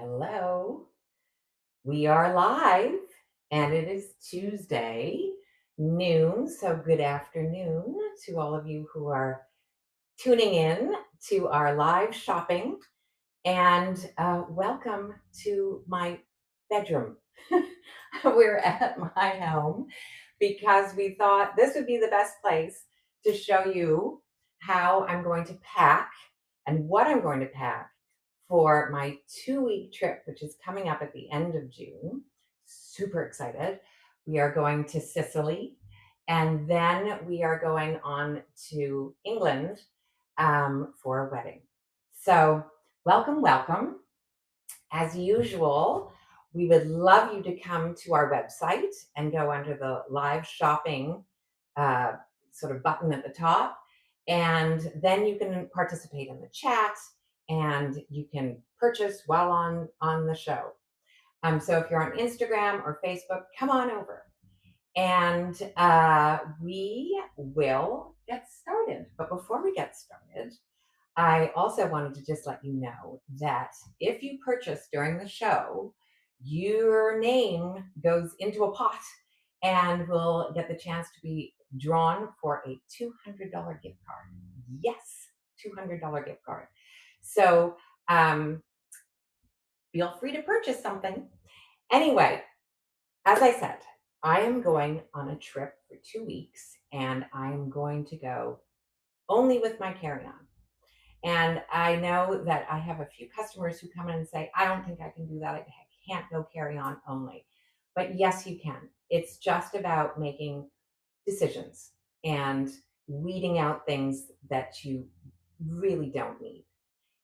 Hello. We are live and it is Tuesday noon. So, good afternoon to all of you who are tuning in to our live shopping and welcome to my bedroom. We're at my home because we thought this would be the best place to show you how I'm going to pack and what I'm going to pack for my 2-week trip, which is coming up at the end of June. Super excited. We are going to Sicily and then we are going on to England for a wedding. So, welcome, welcome. As usual, we would love you to come to our website and go under the live shopping uh, sort of button at the top. And then you can participate in the chat and you can purchase while on the show. So if you're on Instagram or Facebook, come on over and we will get started. But before we get started, I also wanted to just let you know that if you purchase during the show, your name goes into a pot and will get the chance to be drawn for a $200 gift card. Yes, $200 gift card. So feel free to purchase something. Anyway, as I said, I am going on a trip for 2 weeks and I'm going to go only with my carry-on. And I know that I have a few customers who come in and say, I don't think I can do that. I can't go carry on only. But yes, you can. It's just about making decisions and weeding out things that you really don't need.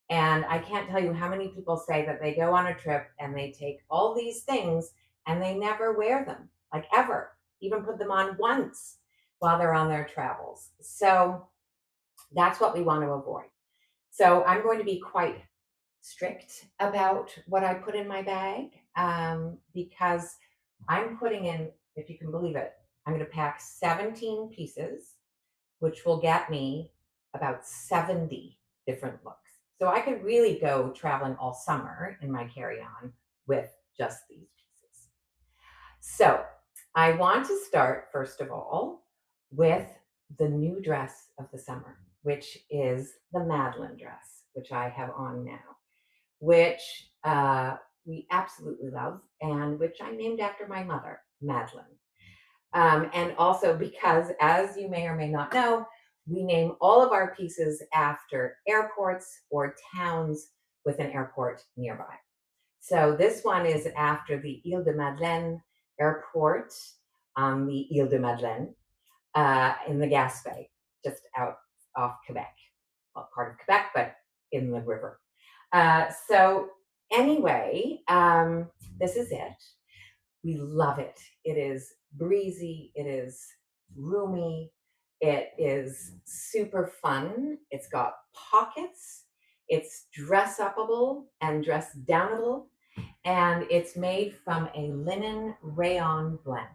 And I can't tell you how many people say that they go on a trip and they take all these things and they never wear them, like ever, even put them on once while they're on their travels. So that's what we want to avoid. So I'm going to be quite strict about what I put in my bag because I'm putting in, if you can believe it, I'm going to pack 17 pieces, which will get me about 70 different looks. So I could really go traveling all summer in my carry-on with just these pieces. So I want to start, first of all, with the new dress of the summer, which is the Madeline dress, which I have on now, which we absolutely love, and which I named after my mother, Madeline. And also because, as you may or may not know, we name all of our pieces after airports or towns with an airport nearby. So this one is after the Ile de Madeleine airport on the Ile de Madeleine in the Gaspé, just out off Quebec. Well, part of Quebec, but in the river. So anyway, this is it. We love it. It is breezy. It is roomy. It is super fun. It's got pockets. It's dress upable and dress downable. And it's made from a linen rayon blend,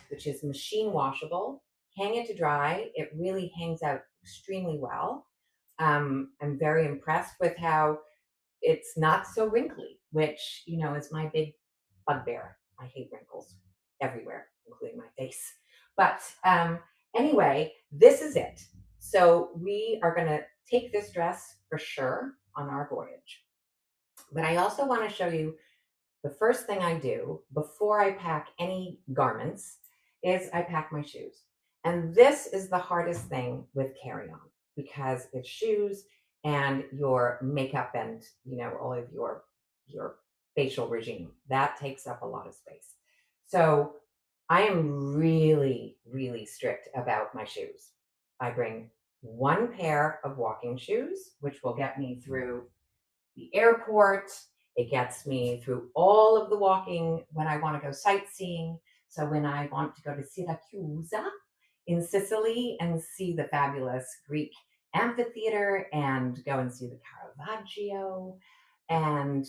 which is machine washable. Hang it to dry. It really hangs out extremely well. I'm very impressed with how it's not so wrinkly, which, is my big bugbear. I hate wrinkles everywhere, including my face. But anyway, this is it. So we are going to take this dress for sure on our voyage. But I also want to show you the first thing I do before I pack any garments is I pack my shoes. And this is the hardest thing with carry-on because it's shoes and your makeup and, all of your facial regime. That takes up a lot of space. So I am really, really strict about my shoes. I bring one pair of walking shoes, which will get me through the airport. It gets me through all of the walking when I want to go sightseeing. So when I want to go to Syracuse in Sicily and see the fabulous Greek amphitheater and go and see the Caravaggio, and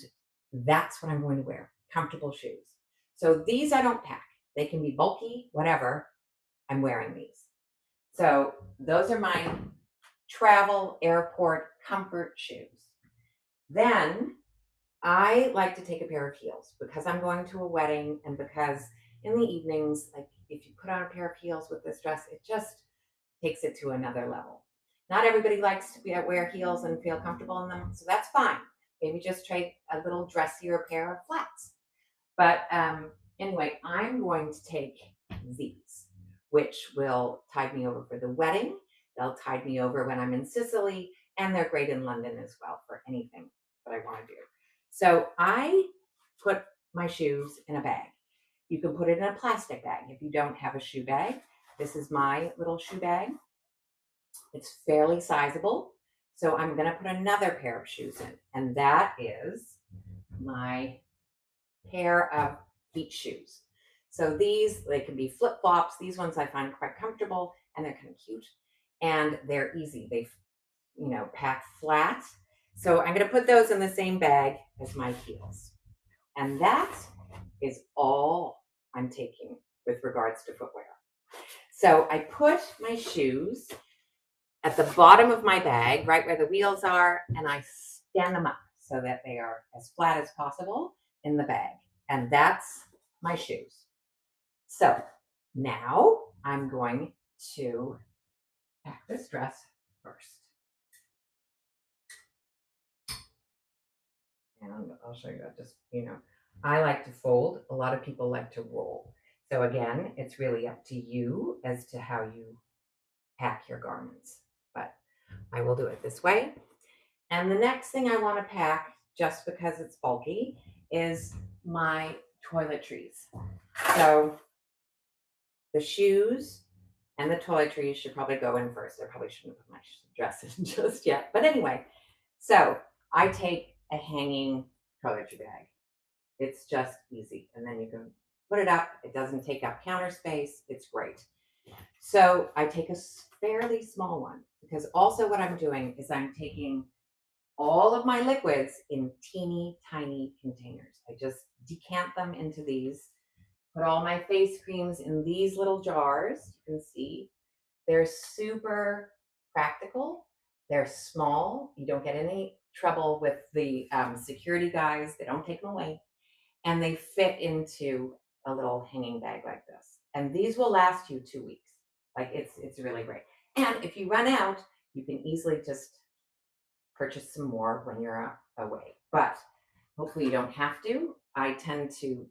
that's what I'm going to wear, comfortable shoes. So these I don't pack. They can be bulky, whatever. I'm wearing these. So those are my travel airport comfort shoes. Then I like to take a pair of heels because I'm going to a wedding and because in the evenings, like if you put on a pair of heels with this dress, it just takes it to another level. Not everybody likes to wear heels and feel comfortable in them, so that's fine. Maybe just try a little dressier pair of flats. But anyway, I'm going to take these, which will tide me over for the wedding. They'll tide me over when I'm in Sicily, and they're great in London as well for anything that I want to do. So I put my shoes in a bag. You can put it in a plastic bag if you don't have a shoe bag. This is my little shoe bag. It's fairly sizable. So I'm going to put another pair of shoes in, and that is my pair of beach shoes. So these, they can be flip flops. These ones I find quite comfortable and they're kind of cute and they're easy. They, pack flat. So I'm going to put those in the same bag as my heels. And that is all I'm taking with regards to footwear. So I put my shoes at the bottom of my bag, right where the wheels are, and I stand them up so that they are as flat as possible in the bag. And that's my shoes. So now I'm going to pack this dress first. And I'll show you that. Just, I like to fold. A lot of people like to roll. So again, it's really up to you as to how you pack your garments. But I will do it this way. And the next thing I want to pack, just because it's bulky, is my toiletries. So the shoes and the toiletries should probably go in first. I probably shouldn't put my dress in just yet. But anyway, so I take a hanging toiletry bag. It's just easy. And then you can put it up. It doesn't take up counter space. It's great. So I take a fairly small one because also what I'm doing is I'm taking all of my liquids in teeny tiny containers. I just decant them into these, put all my face creams in these little jars. You can see they're super practical. They're small. You don't get any trouble with the security guys. They don't take them away. And they fit into a little hanging bag like this. And these will last you 2 weeks. Like it's really great. And if you run out, you can easily just purchase some more when you're away. But hopefully you don't have to. I tend to,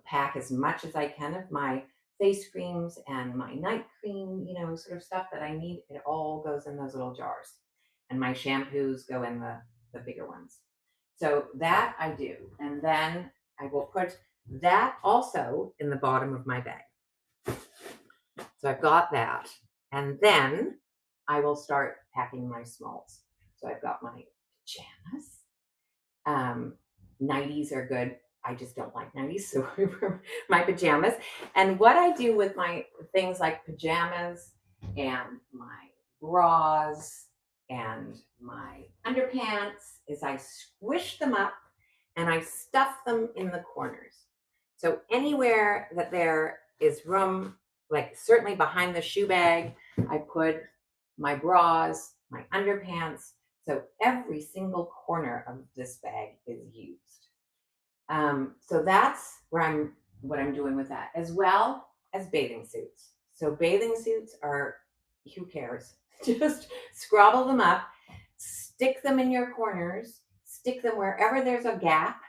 pack as much as I can of my face creams and my night cream, sort of stuff that I need. It all goes in those little jars. And my shampoos go in the bigger ones. So that I do. And then I will put that also in the bottom of my bag. So I've got that. And then I will start packing my smalls. So I've got my pajamas. 90s are good. I just don't like 90s, so I wear my pajamas. And what I do with my things like pajamas and my bras and my underpants is I squish them up and I stuff them in the corners. So anywhere that there is room, like certainly behind the shoe bag, I put my bras, my underpants. So every single corner of this bag is used. So that's what I'm doing with that, as well as bathing suits. So bathing suits are, who cares? Just scrabble them up, stick them in your corners, stick them wherever there's a gap,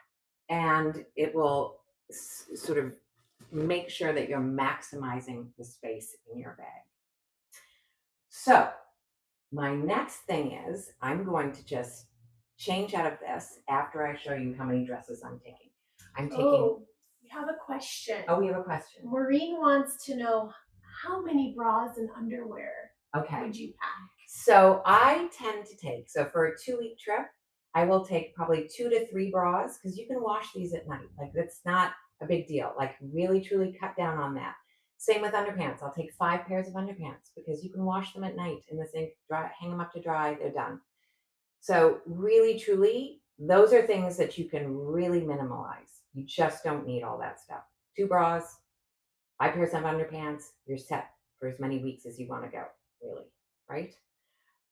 and it will sort of make sure that you're maximizing the space in your bag. So my next thing is I'm going to just change out of this after I show you how many dresses I'm taking. We have a question. Oh, we have a question. Maureen wants to know how many bras and underwear would you pack? So I tend to take, so for a 2-week trip, I will take probably 2 to 3 bras because you can wash these at night. Like that's not a big deal. Like really, truly cut down on that. Same with underpants. I'll take 5 pairs of underpants because you can wash them at night in the sink, hang them up to dry, they're done. So really, truly, those are things that you can really minimalize. You just don't need all that stuff. 2 bras, 5 pairs of underpants, you're set for as many weeks as you want to go, really, right?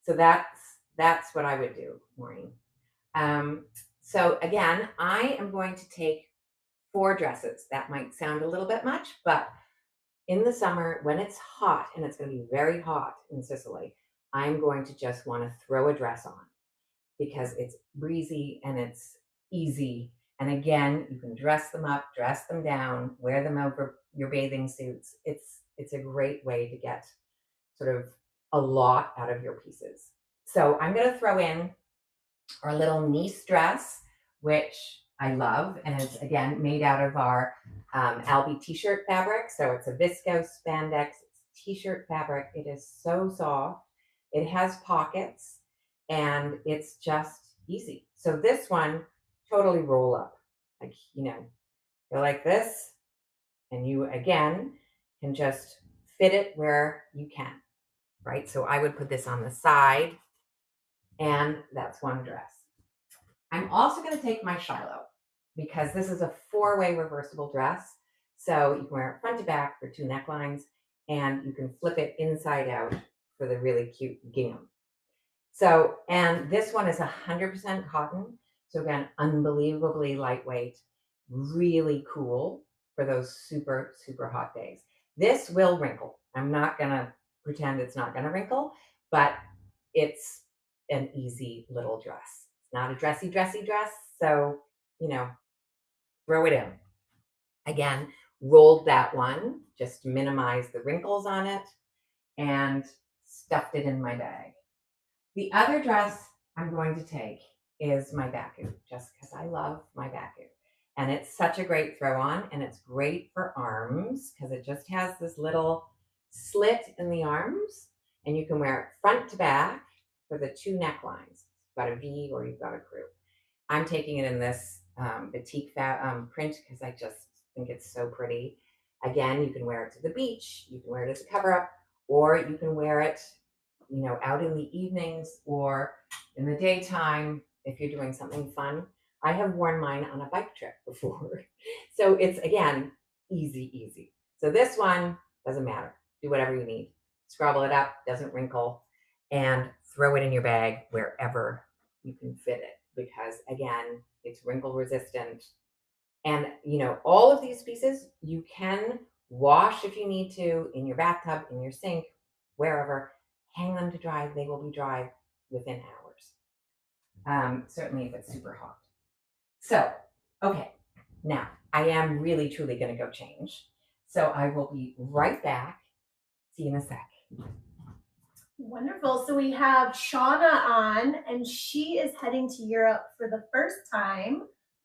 So that's what I would do, Maureen. So again, I am going to take 4 dresses. That might sound a little bit much, but in the summer when it's hot, and it's going to be very hot in Sicily, I'm going to just want to throw a dress on because it's breezy and it's easy. And again, you can dress them up, dress them down, wear them over your bathing suits. It's a great way to get sort of a lot out of your pieces. So I'm going to throw in our little Nice dress, which I love, and it's again made out of our Albi t-shirt fabric. So it's a viscose spandex t-shirt fabric. It is so soft. It has pockets, and it's just easy. So this one, totally roll up, like, go like this, and you again can just fit it where you can, right? So I would put this on the side, and that's one dress. I'm also going to take my Shiloh because this is a 4-way reversible dress. So you can wear it front to back for 2 necklines, and you can flip it inside out for the really cute gingham. So, and this one is 100% cotton. So again, unbelievably lightweight, really cool for those super, super hot days. This will wrinkle. I'm not going to pretend it's not going to wrinkle, but it's an easy little dress. It's not a dressy dress. So, throw it in. Again, rolled that one, just to minimize the wrinkles on it, and stuffed it in my bag. The other dress I'm going to take is my Baku, just because I love my Baku. And it's such a great throw on, and it's great for arms because it just has this little slit in the arms, and you can wear it front to back for the 2 necklines. You've got a V or you've got a crew. I'm taking it in this batik print because I just think it's so pretty. Again, you can wear it to the beach, you can wear it as a cover up, or you can wear it, out in the evenings or in the daytime if you're doing something fun. I have worn mine on a bike trip before. So it's, again, easy. So this one doesn't matter. Do whatever you need. Scrabble it up, doesn't wrinkle, and throw it in your bag wherever you can fit it because, again, it's wrinkle resistant. And, all of these pieces you can wash if you need to in your bathtub, in your sink, wherever. Hang them to dry. They will be dry within hours. Certainly if it's super hot. So, okay, now I am really truly going to go change. So I will be right back. See you in a sec. Wonderful. So we have Shauna on, and she is heading to Europe for the first time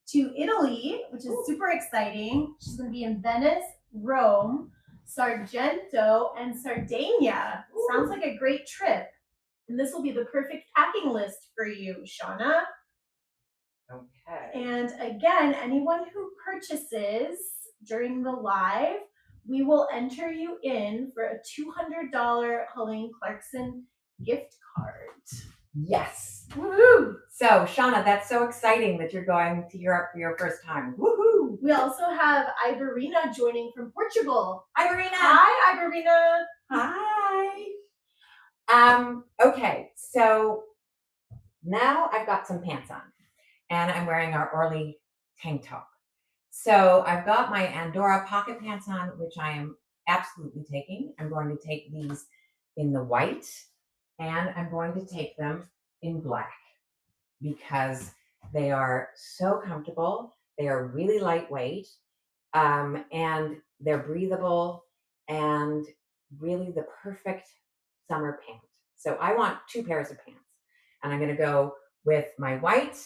to Italy, which is super exciting. She's going to be in Venice, Rome, Sargento, and Sardinia. Sounds like a great trip. And this will be the perfect packing list for you, Shauna. Okay. And again, anyone who purchases during the live, we will enter you in for a $200 Helene Clarkson gift card. Yes. Woohoo! So, Shauna, that's so exciting that you're going to Europe for your first time. Woohoo! We also have Iberina joining from Portugal. Iberina! Hi, Iberina! Hi! Okay, so now I've got some pants on, and I'm wearing our Orly tank top. So I've got my Andorra pocket pants on, which I am absolutely taking. I'm going to take these in the white, and I'm going to take them in black because they are so comfortable. They are really lightweight, and they're breathable and really the perfect summer pant. So I want 2 pairs of pants, and I'm going to go with my white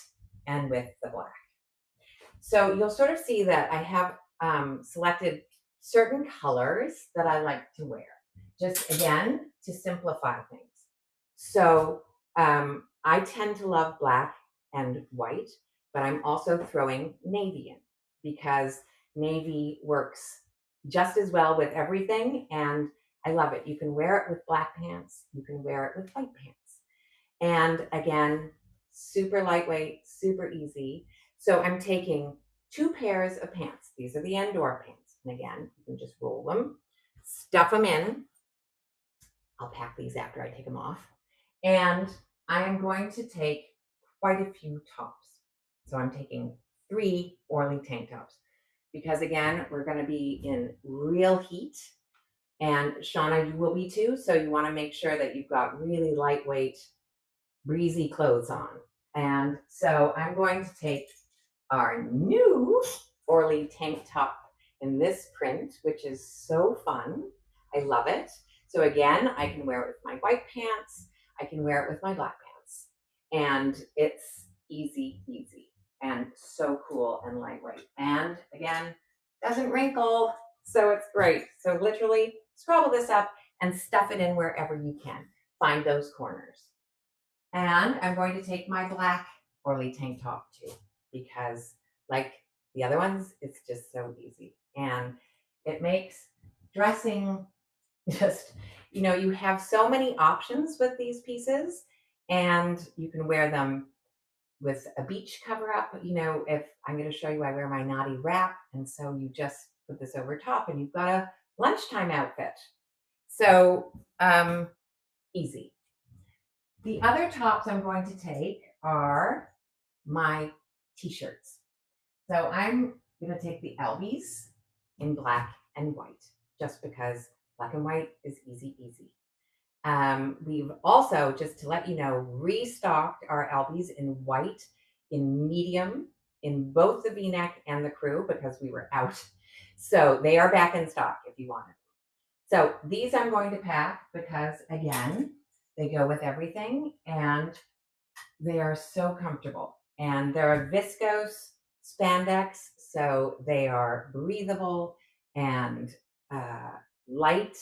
and with the black. So you'll sort of see that I have selected certain colors that I like to wear, just again, to simplify things. So I tend to love black and white, but I'm also throwing navy in because navy works just as well with everything, and I love it. You can wear it with black pants, you can wear it with white pants. And again, super lightweight, super easy. So I'm taking 2 pairs of pants. These are the Andorra pants. And again, you can just roll them, stuff them in. I'll pack these after I take them off. And I am going to take quite a few tops. So I'm taking 3 Orly tank tops because again, we're going to be in real heat, and Shauna, you will be too. So you want to make sure that you've got really lightweight, breezy clothes on. And so I'm going to take our new Orly tank top in this print, which is so fun. I love it. So again, I can wear it with my white pants. I can wear it with my black pants. And it's easy, easy, and so cool and lightweight. And again, doesn't wrinkle, so it's great. So literally scrabble this up and stuff it in wherever you can. Find those corners. And I'm going to take my black Orly tank top too, because like the other ones, it's just so easy. And it makes dressing just, you have so many options with these pieces, and you can wear them with a beach cover up. If I'm going to show you, I wear my naughty wrap. And so you just put this over top and you've got a lunchtime outfit. So easy. The other tops I'm going to take are my t-shirts. So I'm going to take the Elbies in black and white, just because black and white is easy, easy. We've also, just to let you know, restocked our Elbies in white, in medium, in both the V-neck and the crew, because we were out. So they are back in stock if you want it. So these I'm going to pack because, again, they go with everything and they are so comfortable. And they're viscose spandex, so they are breathable and light,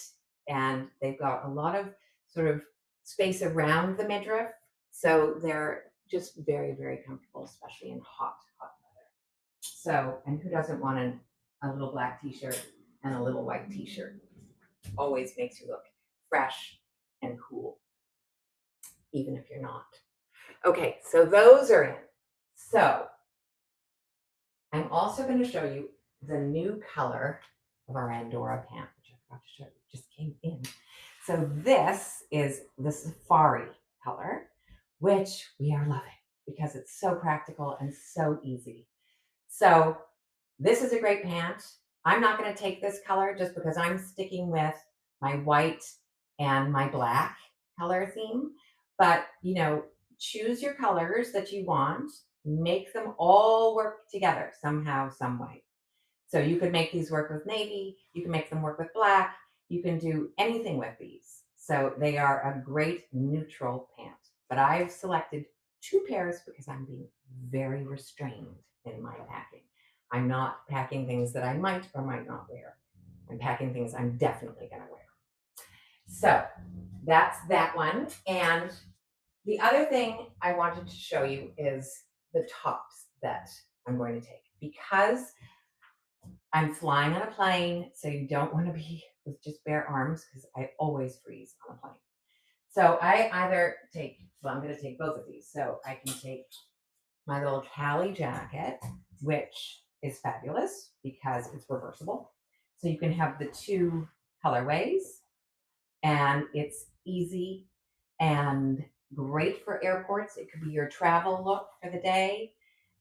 and they've got a lot of sort of space around the midriff. So they're just very, very comfortable, especially in hot weather. So, and who doesn't want a little black t-shirt and a little white t-shirt? Always makes you look fresh and cool, even if you're not. Okay, so those are in. So I'm also going to show you the new color of our Andorra pant, which I forgot to show you, just came in. So this is the safari color, which we are loving because it's so practical and so easy. So this is a great pant. I'm not going to take this color just because I'm sticking with my white and my black color theme. But, choose your colors that you want, make them all work together somehow, some way. So you could make these work with navy, you can make them work with black, you can do anything with these. So they are a great neutral pant. But I've selected 2 pairs because I'm being very restrained in my packing. I'm not packing things that I might or might not wear. I'm packing things I'm definitely going to wear. So that's that one. And the other thing I wanted to show you is the tops that I'm going to take, because I'm flying on a plane. So you don't want to be with just bare arms, because I always freeze on a plane. So I either take, I'm going to take both of these. So I can take my little Cali jacket, which is fabulous because it's reversible. So you can have the 2 colorways, and it's easy and great for airports. It could be your travel look for the day.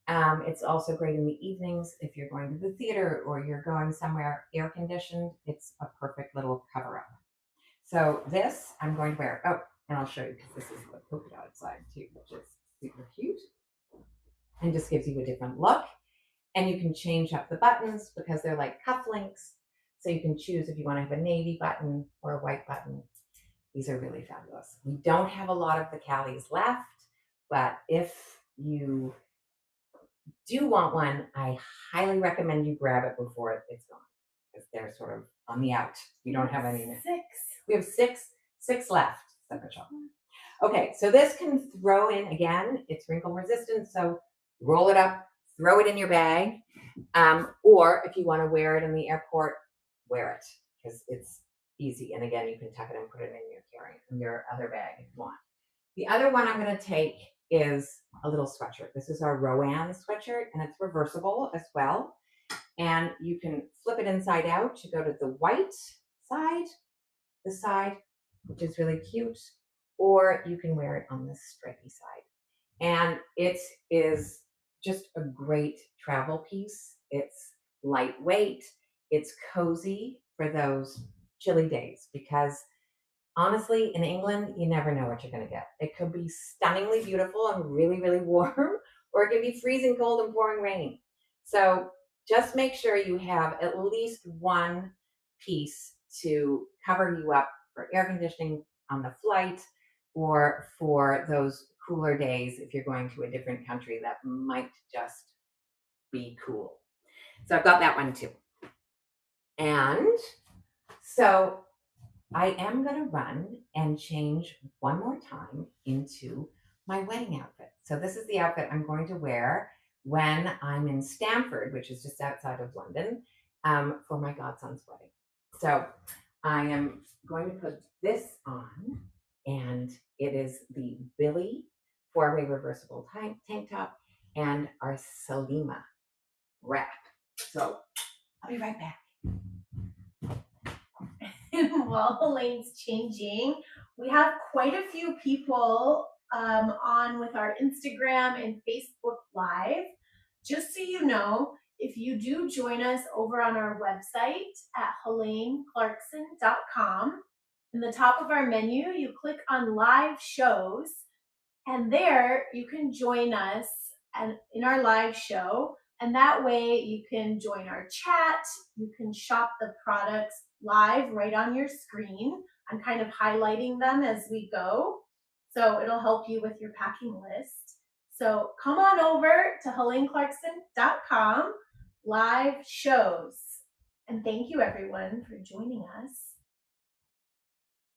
It's also great in the evenings if you're going to the theater or you're going somewhere air conditioned. It's a perfect little cover up. So this I'm going to wear. Oh, and I'll show you, because this is the polka dot side too, which is super cute and just gives you a different look. And you can change up the buttons because they're like cufflinks. So you can choose if you want to have a navy button or a white button. These are really fabulous. We don't have a lot of the Calis left, but if you do want one, I highly recommend you grab it before it's gone, because they're sort of on the out. We don't have any. 6. We have six left, said Michelle. Okay, so this can throw in, again, it's wrinkle resistant, so roll it up, throw it in your bag. Or if you want to wear it in the airport, wear it, because it's easy. And again, you can tuck it and put it in your other bag if you want. The other one I'm going to take is a little sweatshirt. This is our Rowan sweatshirt, and it's reversible as well. And you can flip it inside out to go to the white side, the side, which is really cute, or you can wear it on the stripy side. And it is just a great travel piece. It's lightweight, it's cozy for those chilly days because honestly, in England, you never know what you're going to get. It could be stunningly beautiful and really, really warm, or it could be freezing cold and pouring rain. So just make sure you have at least one piece to cover you up for air conditioning on the flight or for those cooler days if you're going to a different country that might just be cool. So I've got that one too. And so I am going to run and change one more time into my wedding outfit. So this is the outfit I'm going to wear when I'm in Stamford, which is just outside of London, for my godson's wedding. So I am going to put this on, and it is the Billy four-way reversible tank top and our Salima wrap. So I'll be right back. While Helene's changing, we have quite a few people on with our Instagram and Facebook Live. Just so you know, if you do join us over on our website at heleneclarkson.com, in the top of our menu, you click on live shows, and there you can join us and in our live show. And that way you can join our chat, you can shop the products live right on your screen. I'm kind of highlighting them as we go, so it'll help you with your packing list. So come on over to heleneclarkson.com, live shows. And thank you everyone for joining us.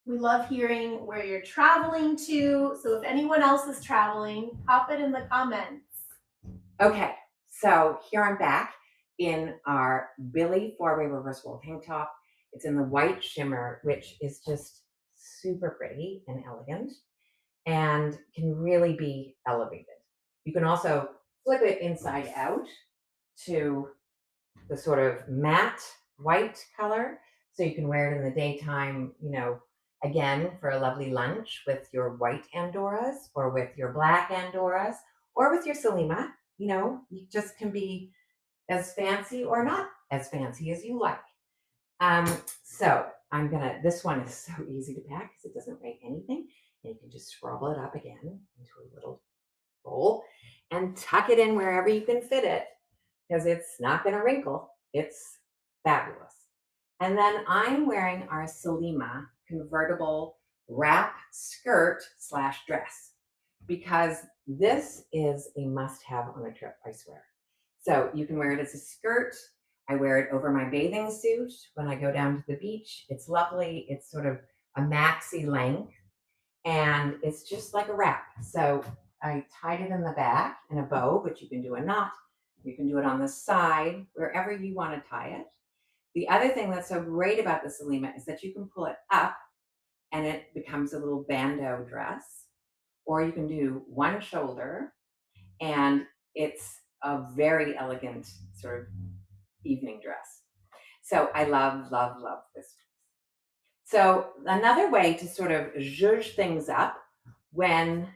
We love hearing where you're traveling to. So if anyone else is traveling, pop it in the comments. Okay, so here I'm back in our Billy four-way reversible tank top. It's in the white shimmer, which is just super pretty and elegant and can really be elevated. You can also flip it inside out to the sort of matte white color. So you can wear it in the daytime, again, for a lovely lunch with your white Andoras or with your black Andoras or with your Salima. You just can be as fancy or not as fancy as you like. So this one is so easy to pack because it doesn't weigh anything. And you can just scrabble it up again into a little roll and tuck it in wherever you can fit it because it's not going to wrinkle. It's fabulous. And then I'm wearing our Salima convertible wrap skirt / dress because this is a must-have on a trip, I swear. So you can wear it as a skirt. I wear it over my bathing suit when I go down to the beach. It's lovely. It's sort of a maxi length and it's just like a wrap. So I tied it in the back in a bow, but you can do a knot. You can do it on the side, wherever you want to tie it. The other thing that's so great about the Salima is that you can pull it up and it becomes a little bandeau dress, or you can do one shoulder and it's a very elegant sort of evening dress. So I love, love, love this piece. So another way to sort of zhuzh things up when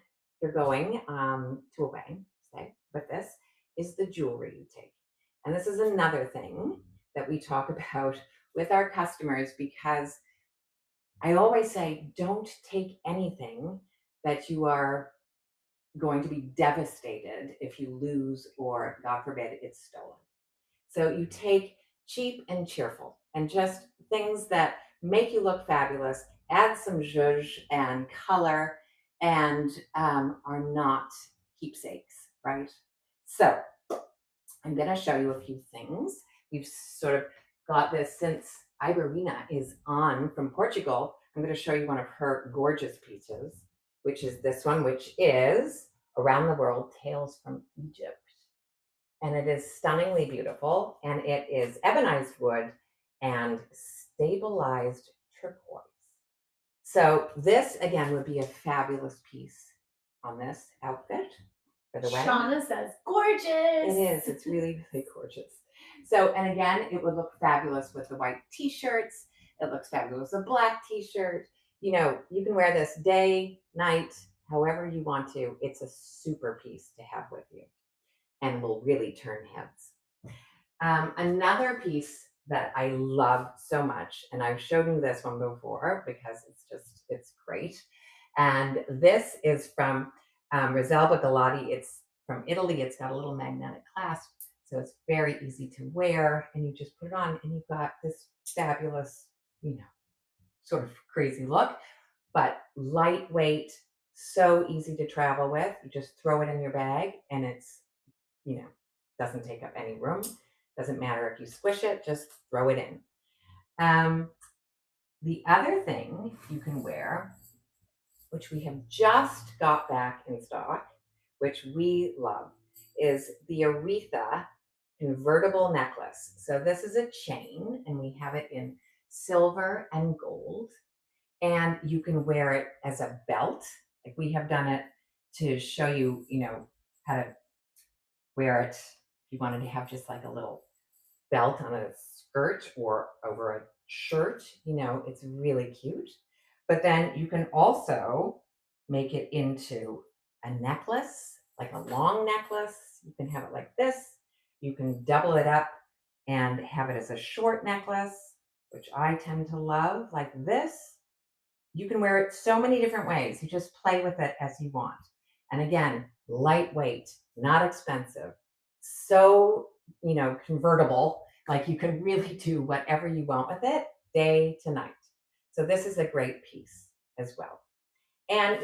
you're going to a wedding, say, with this, is the jewelry you take. And this is another thing that we talk about with our customers because I always say, don't take anything that you are going to be devastated if you lose or, God forbid, it's stolen. So you take cheap and cheerful and just things that make you look fabulous, add some zhuzh and color, and are not keepsakes, right? So I'm going to show you a few things. We've sort of got this since Iberina is on from Portugal. I'm going to show you one of her gorgeous pieces, which is this one, which is Around the World, Tales from Egypt. And it is stunningly beautiful, and it is ebonized wood and stabilized turquoise. So this, again, would be a fabulous piece on this outfit for the wedding. Shauna says, gorgeous. It is. It's really, really gorgeous. So, and again, it would look fabulous with the white t-shirts. It looks fabulous with a black t-shirt. You can wear this day, night, however you want to. It's a super piece to have with you. and will really turn heads. Another piece that I love so much, and I've shown you this one before because it's great. And this is from Rosalba Galati. It's from Italy. It's got a little magnetic clasp, so it's very easy to wear. And you just put it on, and you've got this fabulous, sort of crazy look, but lightweight, so easy to travel with. You just throw it in your bag, and it's, doesn't take up any room. Doesn't matter if you squish it, just throw it in. The other thing you can wear, which we have just got back in stock, which we love, is the Aretha convertible necklace. So this is a chain, and we have it in silver and gold, and you can wear it as a belt. Like we have done it to show you, how to wear it. If you wanted to have just like a little belt on a skirt or over a shirt, it's really cute. But then you can also make it into a necklace, like a long necklace. You can have it like this. You can double it up and have it as a short necklace, which I tend to love, like this. You can wear it so many different ways. You just play with it as you want. And again, lightweight, not expensive, so, convertible. Like you can really do whatever you want with it day to night. So this is a great piece as well. And,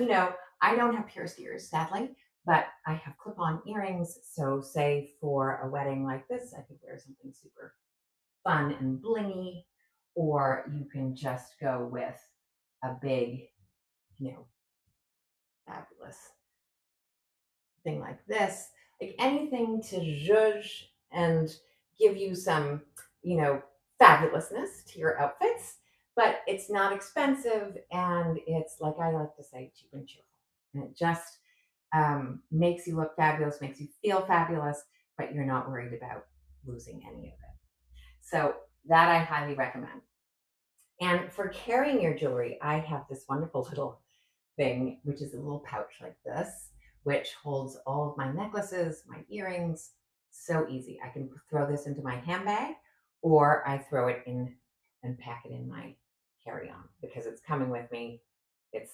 I don't have pierced ears, sadly, but I have clip-on earrings. So say for a wedding like this, I could wear something super fun and blingy, or you can just go with a big, fabulous thing like this, like anything to zhuzh and give you some, fabulousness to your outfits, but it's not expensive, and it's, like I like to say, cheap and cheerful. And it just makes you look fabulous, makes you feel fabulous, but you're not worried about losing any of it. So that I highly recommend. And for carrying your jewelry, I have this wonderful little thing, which is a little pouch like this, which holds all of my necklaces, my earrings. So easy. I can throw this into my handbag, or I throw it in and pack it in my carry-on because it's coming with me. It's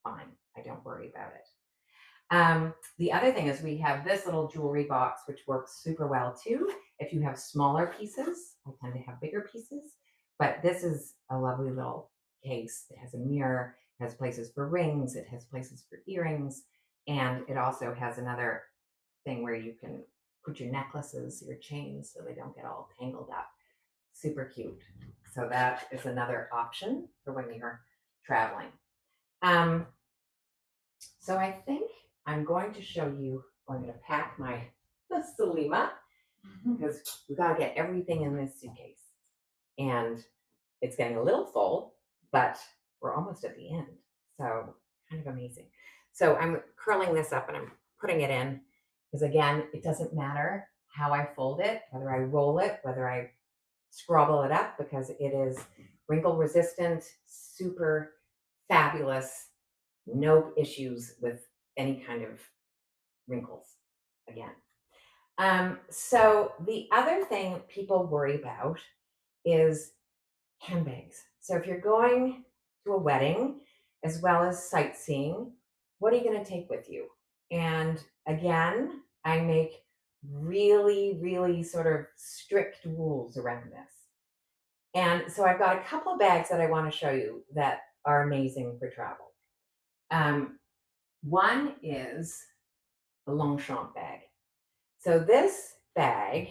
fine. I don't worry about it. The other thing is we have this little jewelry box, which works super well too. If you have smaller pieces, I tend to have bigger pieces, but this is a lovely little case. It has a mirror, it has places for rings, it has places for earrings, and it also has another thing where you can put your necklaces, your chains, so they don't get all tangled up. Super cute. So that is another option for when you're traveling. So I think I'm going to show you, I'm going to pack my Salima because we've got to get everything in this suitcase. And it's getting a little full, but we're almost at the end. So kind of amazing. So I'm curling this up and I'm putting it in because, again, it doesn't matter how I fold it, whether I roll it, whether I scrabble it up, because it is wrinkle resistant, super fabulous, no issues with any kind of wrinkles again. So the other thing people worry about is handbags. So if you're going to a wedding as well as sightseeing, what are you going to take with you? And again, I make really, really sort of strict rules around this. And so I've got a couple of bags that I want to show you that are amazing for travel. One is the Longchamp bag. So this bag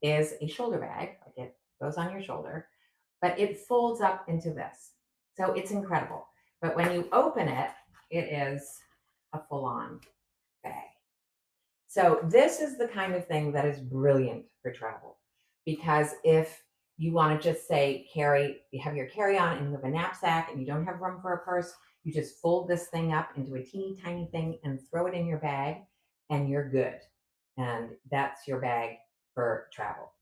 is a shoulder bag, like it goes on your shoulder, but it folds up into this. So it's incredible. But when you open it, it is a full-on bag. So this is the kind of thing that is brilliant for travel, because if you want to just say you have your carry-on and you have a knapsack and you don't have room for a purse, you just fold this thing up into a teeny tiny thing and throw it in your bag and you're good. And that's your bag for travel.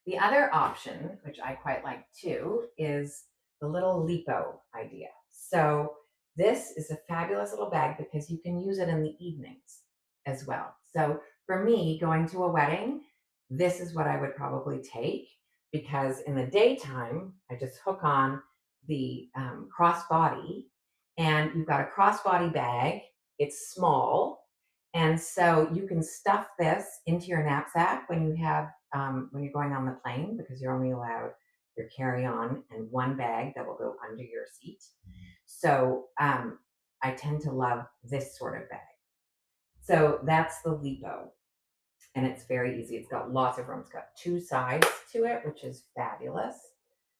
The other option, which I quite like too, is the little Lipo idea. So this is a fabulous little bag because you can use it in the evenings as well. So for me, going to a wedding, this is what I would probably take, because in the daytime, I just hook on the crossbody, and you've got a crossbody bag. It's small, and so you can stuff this into your knapsack when you're going on the plane, because you're only allowed your carry-on and one bag that will go under your seat. So I tend to love this sort of bag. So that's the Lipo, and it's very easy. It's got lots of room. It's got two sides to it, which is fabulous,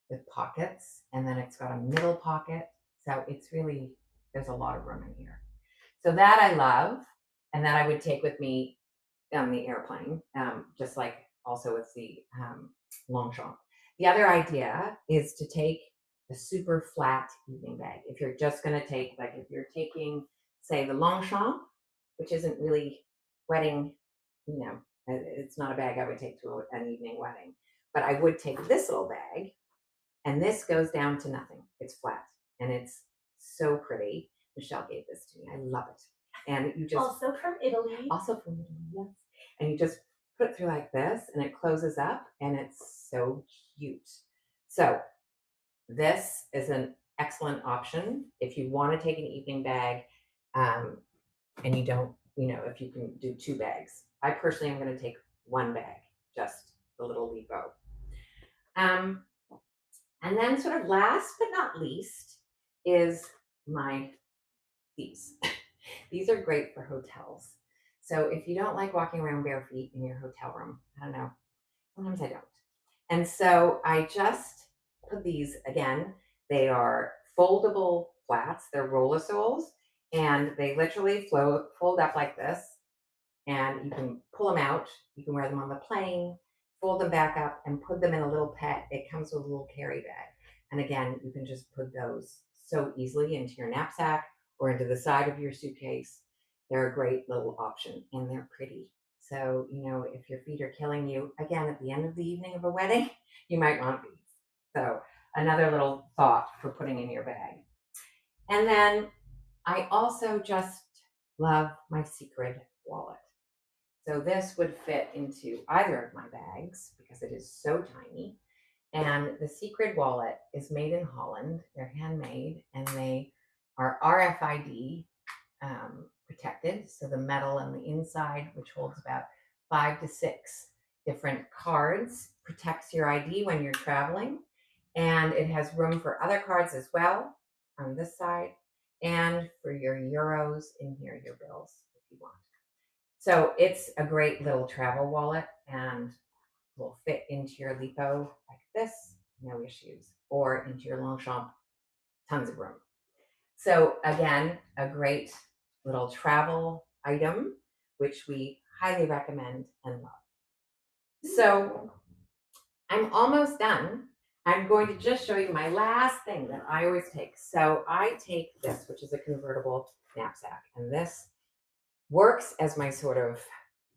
with pockets, and then it's got a middle pocket. So it's really, there's a lot of room in here. So that I love, and that I would take with me on the airplane, just like also with the Longchamp. The other idea is to take a super flat evening bag. If you're just going to take, like if you're taking, say, the Longchamp, which isn't really wedding, it's not a bag I would take to an evening wedding, but I would take this little bag, and this goes down to nothing. It's flat, and it's so pretty. Michelle gave this to me. I love it. And you just Also from Italy. also from Italy, yes. And you just put it through like this, and it closes up, and it's so cute. So this is an excellent option if you want to take an evening bag, and you don't, if you can do two bags. I personally am going to take one bag, just the little Lipo. And then sort of last but not least is these. These are great for hotels. So if you don't like walking around bare feet in your hotel room, I don't know, sometimes I don't. And so I just put these, again, they are foldable flats, they're roller soles, and they literally fold up like this, and you can pull them out. You can wear them on the plane, fold them back up, and put them in a little pet. It comes with a little carry bag. And again, you can just put those so easily into your knapsack or into the side of your suitcase. They're a great little option, and they're pretty. So, if your feet are killing you, again, at the end of the evening of a wedding, you might want these. So, another little thought for putting in your bag. And then I also just love my Secret wallet. So this would fit into either of my bags because it is so tiny. And the Secret wallet is made in Holland. They're handmade, and they are RFID protected. So the metal on the inside, which holds about 5 to 6 different cards, protects your ID when you're traveling. And it has room for other cards as well on this side, and for your euros in here, your bills, if you want. So it's a great little travel wallet, and will fit into your Lipo like this, no issues, or into your Longchamp, tons of room. So again, a great little travel item, which we highly recommend and love. So I'm almost done. I'm going to just show you my last thing that I always take. So I take this, which is a convertible knapsack, and this works as my sort of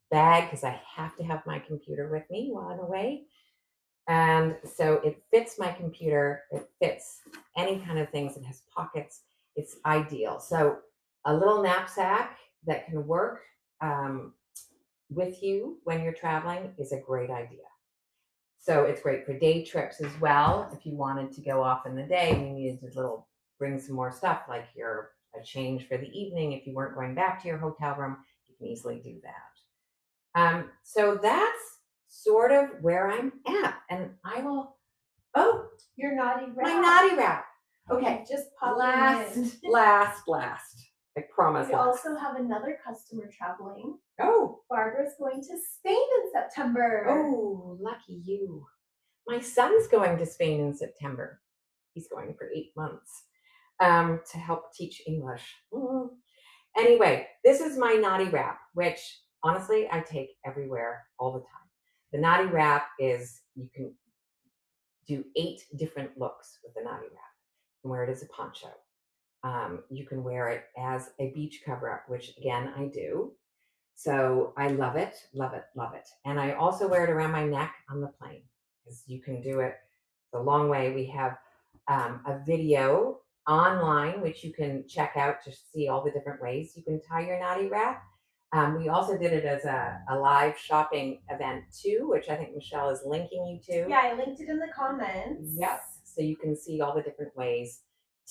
bag because I have to have my computer with me while I'm away. And so it fits my computer, it fits any kind of things, it has pockets, it's ideal. So a little knapsack that can work with you when you're traveling is a great idea. So it's great for day trips as well. If you wanted to go off in the day and you needed to bring some more stuff, like a change for the evening, if you weren't going back to your hotel room, you can easily do that. So that's sort of where I'm at, and I will. Oh, Your naughty wrap. my naughty wrap. Okay, Just pop last. I promise. We also have another customer traveling. Oh, Barbara's going to Spain in September. oh, lucky you. My son's going to Spain in September. He's going for 8 months to help teach English. Anyway, this is my naughty wrap, which honestly I take everywhere all the time. The naughty wrap is, you can do 8 different looks with the naughty wrap. You can wear it as a poncho. You can wear it as a beach cover-up, which again I do. So I love it, love it, love it. And I also wear it around my neck on the plane, because you can do it the long way. We have a video online which you can check out to see all the different ways you can tie your naughty wrap. We also did it as a live shopping event too, which I think Michelle is linking you to. Yeah, I linked it in the comments. Yep. So you can see all the different ways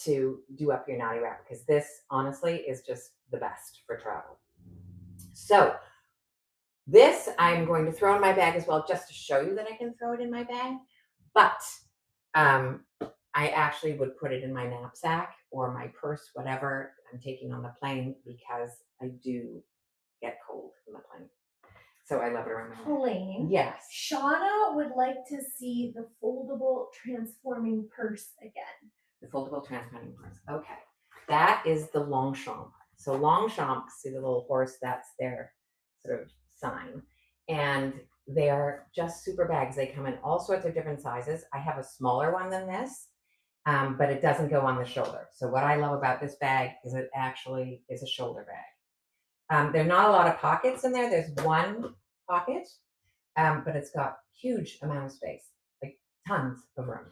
to do up your naughty wrap, because this honestly is just the best for travel. So this I'm going to throw in my bag as well, just to show you that I can throw it in my bag. But I actually would put it in my knapsack or my purse, whatever I'm taking on the plane, because I do get cold in the plane. So I love it around my neck. Helene. Yes. Shauna would like to see the foldable transforming purse again. The foldable transforming purse. Okay. That is the Longchamp. So Longchamp, see the little horse, that's their sort of sign. And they are just super bags. They come in all sorts of different sizes. I have a smaller one than this, but it doesn't go on the shoulder. So what I love about this bag is it actually is a shoulder bag. There are not a lot of pockets in there. There's one pocket, but it's got huge amount of space, like tons of room.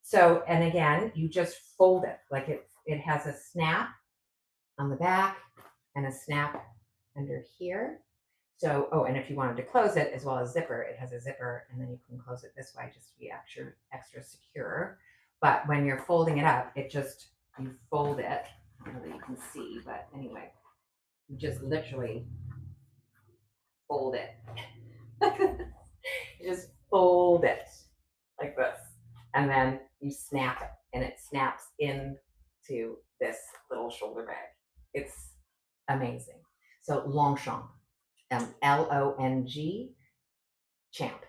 So, and again, you just fold it, like it has a snap on the back and a snap under here. So, oh, and if you wanted to close it as well as zipper, it has a zipper, and then you can close it this way just to be extra secure. But when you're folding it up, you fold it. I don't know that you can see, but anyway, you just literally fold it. You just fold it like this, and then you snap it, and it snaps into this little shoulder bag. It's amazing. So Longchamp, Long Champ, CHAMP.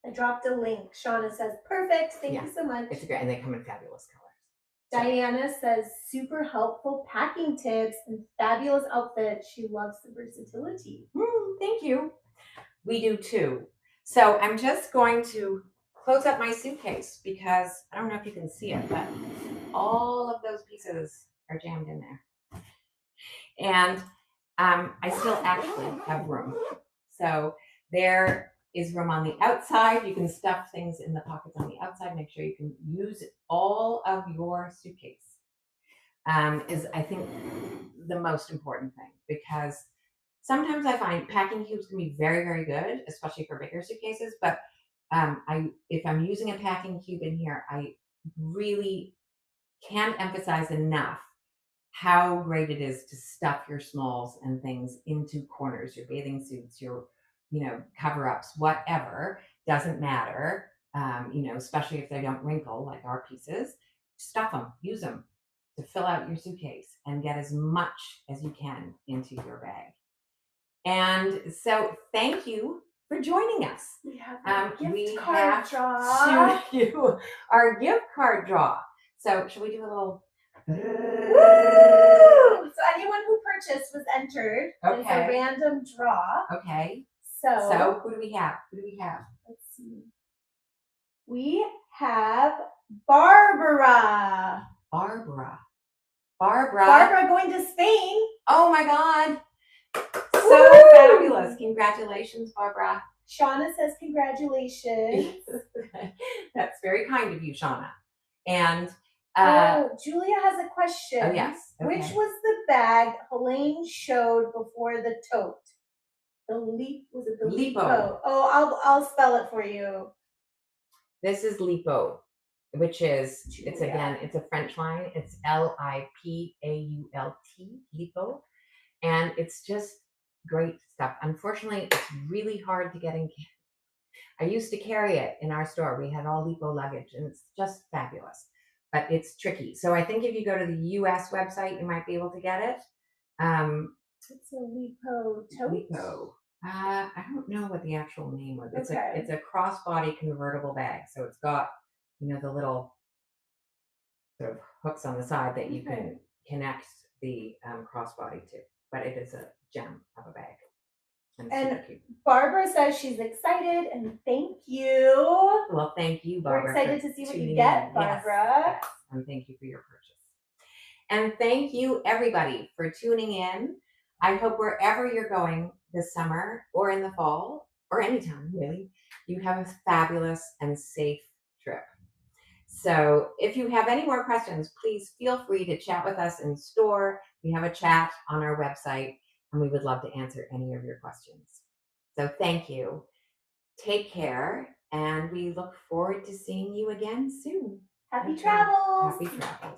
I dropped a link. Shauna says, perfect. Thank you so much. It's great, and they come in fabulous colors. Diana says, super helpful packing tips and fabulous outfit. She loves the versatility. Thank you. We do too. So I'm just going to close up my suitcase, because I don't know if you can see it, but all of those pieces are jammed in there. And I still actually have room. So there is room on the outside. You can stuff things in the pockets on the outside. Make sure you can use all of your suitcase. Is, I think, the most important thing, because sometimes I find packing cubes can be very, very good, especially for bigger suitcases. But if I'm using a packing cube in here, I really can't emphasize enough how great it is to stuff your smalls and things into corners, your bathing suits, your, cover-ups, whatever, doesn't matter. Especially if they don't wrinkle like our pieces, stuff them, use them to fill out your suitcase and get as much as you can into your bag. And so thank you for joining us. We have a gift card draw. To do our gift card draw. So should we do a little... Woo! So anyone who purchased was entered. Okay. It's a random draw. Okay. So who do we have? Let's see. We have Barbara. Barbara going to Spain. Oh my God. So fabulous. Congratulations, Barbara. Shauna says congratulations. That's very kind of you, Shauna. And Julia has a question. Oh, yes. Okay. Which was the bag Helene showed before the tote? Was it the Lipo? Oh, I'll spell it for you. This is Lipo, which is, it's a French line. It's Lipault, Lipo. And it's just great stuff. Unfortunately, it's really hard to get in. I used to carry it in our store. We had all Lipo luggage, and it's just fabulous. But it's tricky. So I think if you go to the US website, you might be able to get it. It's a Lipo tote. Lipo. I don't know what the actual name was. It's a crossbody convertible bag. So it's got, the little sort of hooks on the side that you can connect the crossbody to. But it is a gem of a bag. And Barbara says she's excited, and thank you. Well, thank you, Barbara. We're excited to see what you get, Barbara. Yes. And thank you for your purchase. And thank you, everybody, for tuning in. I hope wherever you're going this summer or in the fall or anytime, really, you have a fabulous and safe trip. So if you have any more questions, please feel free to chat with us in store. We have a chat on our website, and we would love to answer any of your questions. So thank you. Take care, and we look forward to seeing you again soon. Happy Okay. travels. Happy travels.